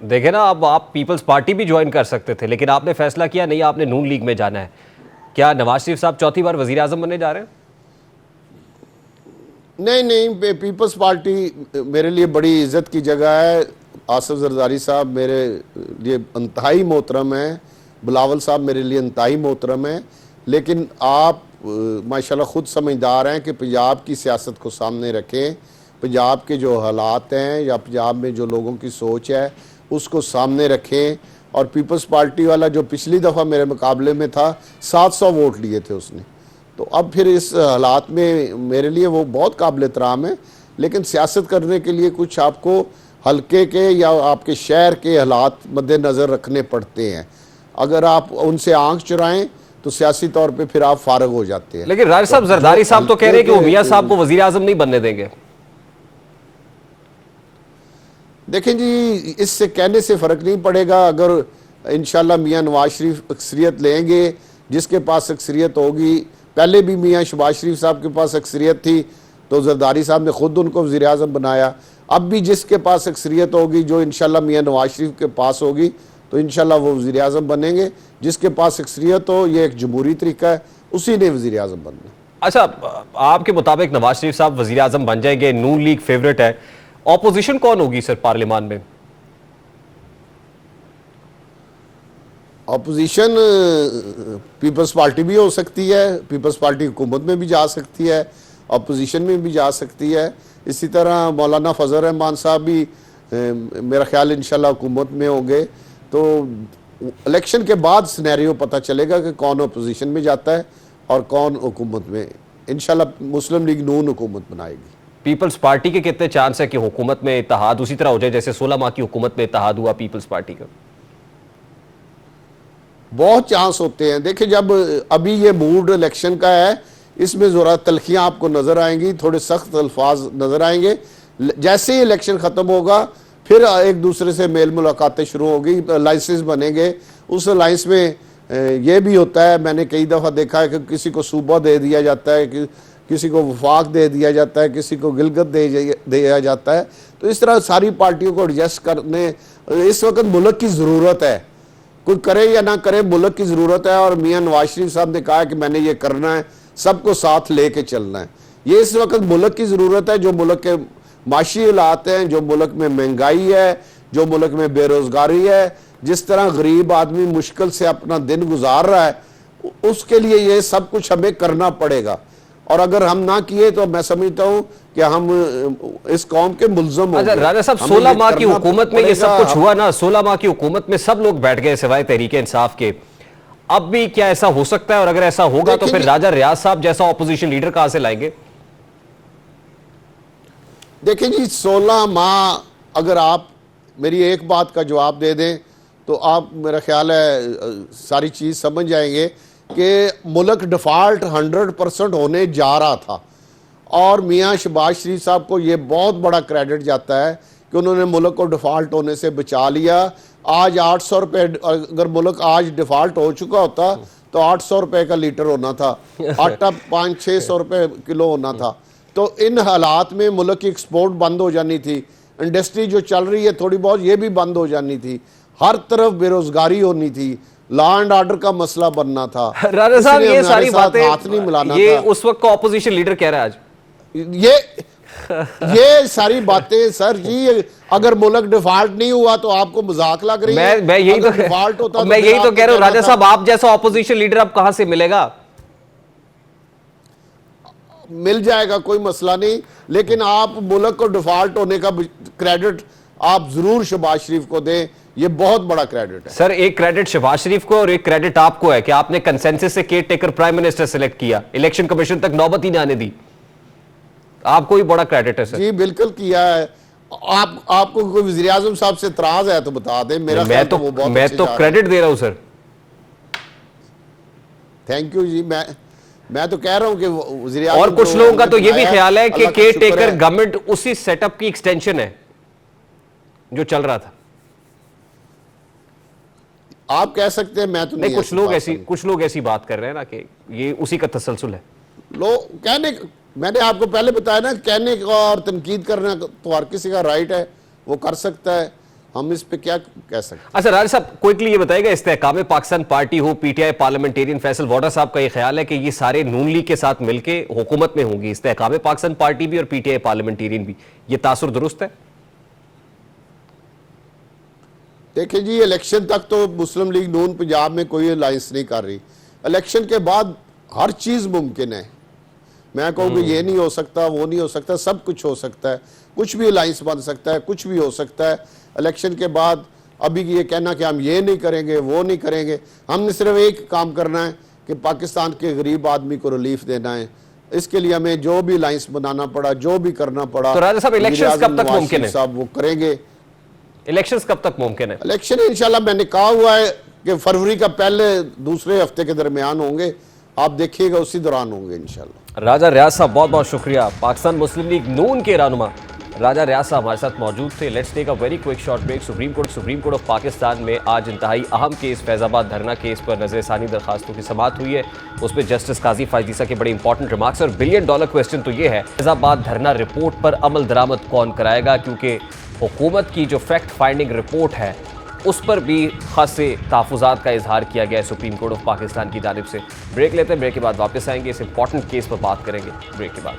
देखे ना, अब आप पीपल्स पार्टी भी ज्वाइन कर सकते थे, लेकिन आपने फैसला किया नहीं, आपने नून लीग में जाना है। क्या नवाज शरीफ साहब चौथी बार वजीर आजम बनने जा रहे हैं? नहीं नहीं, पीपल्स पार्टी मेरे लिए बड़ी इज्जत की जगह है। आसिफ जरदारी साहब मेरे लिए इंतहाई मोहतरम हैं, बिलावल साहब मेरे लिए इंतहाई मोहतरम हैं। लेकिन आप माशाल्लाह ख़ुद समझदार हैं कि पंजाब की सियासत को सामने रखें, पंजाब के जो हालात हैं या पंजाब में जो लोगों की सोच है उसको सामने रखें। और पीपल्स पार्टी वाला जो पिछली दफ़ा मेरे मुकाबले में था 700 वोट लिए थे उसने, तो अब फिर इस हालात में मेरे लिए वो बहुत काबिल एहतराम है। लेकिन सियासत करने के लिए कुछ आपको हल्के के या आपके शहर के हालात मद्देनज़र रखने पड़ते हैं। अगर आप उनसे आंख चुराएं तो सियासी तौर पे फिर आप फारग हो जाते हैं। लेकिन राज साहब, जरदारी साहब तो कह रहे हैं कि वो मियां साहब को वजीर आजम नहीं बनने देंगे। देखें जी, इससे कहने से फ़र्क नहीं पड़ेगा। अगर इंशाल्लाह मियां नवाज शरीफ अक्सरियत लेंगे, जिसके पास अक्सरियत होगी, पहले भी मियां शहबाज शरीफ साहब के पास अक्सरियत थी तो जरदारी साहब ने खुद उनको वज़ीर आज़म बनाया। अब भी जिसके पास अक्सरियत होगी, जो इंशाल्लाह मियां नवाज शरीफ के पास होगी, तो इंशाल्लाह वो वज़ीर आज़म बनेंगे। जिसके पास अक्सरियत हो, ये एक जमहूरी तरीका है, उसी ने वज़ीर आज़म बनना। अच्छा, आपके मुताबिक नवाज शरीफ साहब वजीर आजम बन जाएंगे, नून लीग फेवरेट है, ऑपोजिशन कौन होगी सर पार्लियामान में? अपोजिशन पीपल्स पार्टी भी हो सकती है, पीपल्स पार्टी हुकूमत में भी जा सकती है, अपोजिशन में भी जा सकती है। इसी तरह मौलाना फजल रहमान साहब भी मेरा ख्याल इंशाल्लाह हुकूमत में होंगे। तो इलेक्शन के बाद सिनेरियो पता चलेगा कि कौन अपोजिशन में जाता है और कौन हुकूमत में। इंशाल्लाह मुस्लिम लीग नून हुकूमत बनाएगी। पीपल्स पार्टी के कितने चांस है कि हुकूमत में इत्तेहाद उसी तरह हो जाए जैसे 16 माह की हुकूमत में इत्तेहाद हुआ पीपल्स पार्टी का? बहुत चांस होते हैं। देखिए, जब अभी ये मूड इलेक्शन का है, इसमें ज़रा तलखियाँ आपको नज़र आएंगी, थोड़े सख्त अल्फाज नज़र आएंगे। जैसे ही इलेक्शन ख़त्म होगा फिर एक दूसरे से मेल मुलाकातें शुरू होगी, अलाइंसेस बनेंगे। उस अलाइंस में ये भी होता है, मैंने कई दफ़ा देखा है कि किसी को सूबा दे दिया जाता है, किसी को वफाक दे दिया जाता है, किसी को गिलगत दे दिया जाता है। तो इस तरह सारी पार्टियों को एडजस्ट करने इस वक्त मुल्क की ज़रूरत है। कोई करे या ना करे, मुल्क की ज़रूरत है। और मियां नवाज शरीफ साहब ने कहा कि मैंने ये करना है, सबको साथ लेके चलना है। ये इस वक्त मुल्क की ज़रूरत है। जो मुल्क के माशी हालात हैं, जो मुल्क में महंगाई है, जो मुल्क में बेरोज़गारी है, जिस तरह गरीब आदमी मुश्किल से अपना दिन गुजार रहा है, उसके लिए ये सब कुछ हमें करना पड़ेगा। और अगर हम ना किए तो मैं समझता हूं कि हम इस कौम के मुल्ज़म हो गए। राजा साहब, 16 माह की हुकूमत में ये सब कुछ हुआ ना, 16 माह की हुकूमत में सब लोग बैठ गए सिवाय तहरीके इंसाफ के। अब भी क्या ऐसा हो सकता है? और अगर ऐसा होगा तो फिर राजा रियाज साहब जैसा ऑपोजिशन लीडर कहां से लाएंगे? देखिए जी, 16 माह अगर आप मेरी एक बात का जवाब दे दें तो आप, मेरा ख्याल है, सारी चीज़ समझ जाएंगे कि मुल्क डिफ़ॉल्ट 100% होने जा रहा था। और मियां शहबाज शरीफ साहब को ये बहुत बड़ा क्रेडिट जाता है कि उन्होंने मुल्क को डिफ़ॉल्ट होने से बचा लिया। आज 800 रुपये, अगर मुल्क आज डिफ़ॉल्ट हो चुका होता तो 800 रुपये का लीटर होना था, आटा 500-600 रुपये किलो होना था। तो इन हालात में मुल्क की एक्सपोर्ट बंद हो जानी थी, इंडस्ट्री जो चल रही है थोड़ी बहुत ये भी बंद हो जानी थी, हर तरफ बेरोजगारी होनी थी, लॉ एंड ऑर्डर का मसला बनना था। राजा साहब, ये सारी बातें हाथ नहीं मिलाना ये था। उस वक्त का ऑपोजिशन लीडर कह रहा है आज। ये सारी बातें सर जी, अगर मुल्क डिफॉल्ट नहीं हुआ तो आपको मजाक लग रही है। मैं यही तो डिफॉल्ट होता मैं यही तो कह रहा हूं राजा साहब, आप जैसा ऑपोजिशन लीडर अब कहां से मिलेगा? मिल जाएगा, कोई मसला नहीं। लेकिन आप मुल्क को डिफॉल्ट होने का क्रेडिट आप जरूर शहबाज शरीफ को दें, ये बहुत बड़ा क्रेडिट है। सर, एक क्रेडिट शहबाज शरीफ को और एक क्रेडिट आपको है कि आपने कंसेंसस से care taker prime minister select किया, इलेक्शन कमीशन तक नौबत ही नहीं आने दी। आपको ही बड़ा क्रेडिट है सर। जी बिल्कुल किया है। आपको कोई वज़ीर आज़म साहब से इतराज है तो बता दें। मेरा मैं तो क्रेडिट दे रहा हूं सर। थैंक यू जी। मैं तो कह रहा हूं कि वज़ीर आज़म, और कुछ लोगों का तो ये भी ख्याल है कि केयर टेकर गवर्नमेंट उसी सेटअप की एक्सटेंशन है जो चल रहा था। आप कह सकते हैं, मैं तो नहीं। कुछ लोग ऐसी बात कर रहे हैं ना कि ये उसी का तसलसल है। कहने, मैंने आपको पहले बताया ना, कहने का और तनकीद करना तो हर किसी का राइट है, वो कर सकता है। हम इस पे क्या कह सकते हैं। अच्छा राजा साहब, क्विकली ये बताएगा, इस्तेहकाम पाकिस्तान पार्टी हो, पीटीआई पार्लियामेंटेरियन, फैसल वाडा साहब का ये ख्याल है कि ये सारे नून लीग के साथ मिलके हुकूमत में होंगी, इस्तेहकाम पाकिस्तान पार्टी भी और पीटीआई पार्लियामेंटेरियन भी, ये तासुर दुरुस्त है? देखिए जी, इलेक्शन तक तो मुस्लिम लीग नून पंजाब में कोई अलायंस नहीं कर रही। इलेक्शन के बाद हर चीज़ मुमकिन है। मैं कहूँ कि ये नहीं हो सकता, वो नहीं हो सकता, सब कुछ हो सकता है। कुछ भी अलायंस बन सकता है, कुछ भी हो सकता है इलेक्शन के बाद। अभी ये कहना कि हम ये नहीं करेंगे, वो नहीं करेंगे, हमने सिर्फ एक काम करना है कि पाकिस्तान के गरीब आदमी को रिलीफ देना है। इसके लिए हमें जो भी अलायंस बनाना पड़ा, जो भी करना पड़ा, तो राजा साहब इलेक्शंस कब तक मुमकिन है? साहब वो करेंगे। इलेक्शंस कब तक मुमकिन है? इलेक्शन इंशाल्लाह मैंने कहा हुआ है कि फरवरी का पहले दूसरे हफ्ते के दरमियान होंगे। आप देखिएगा उसी दौरान होंगे इंशाल्लाह। राजा रियाज साहब बहुत बहुत शुक्रिया। पाकिस्तान मुस्लिम लीग नून के रहनुमा राजा रियाज साहब हमारे साथ मौजूद थे। Let's take a very quick short break. Supreme Court of Pakistan में आज इंतहाई अहम केस फैजाबाद धरना केस पर नजरसानी दरखास्तों की समाअत हुई है। उस पर जस्टिस काजी फायजीसा के बड़े इंपॉर्टेंट रिमार्क्स और $1 बिलियन क्वेश्चन तो ये है, फैजाबाद धरना रिपोर्ट पर अमल दरामद कौन कराएगा, क्योंकि हुकूमत की जो फैक्ट फाइंडिंग रिपोर्ट है उस पर भी खासे तहफ़्फ़ुज़ात का इजहार किया गया है सुप्रीम कोर्ट ऑफ पाकिस्तान की जानिब से। ब्रेक लेते हैं, ब्रेक के बाद वापस आएंगे, इस इंपॉर्टेंट केस पर बात करेंगे ब्रेक के बाद।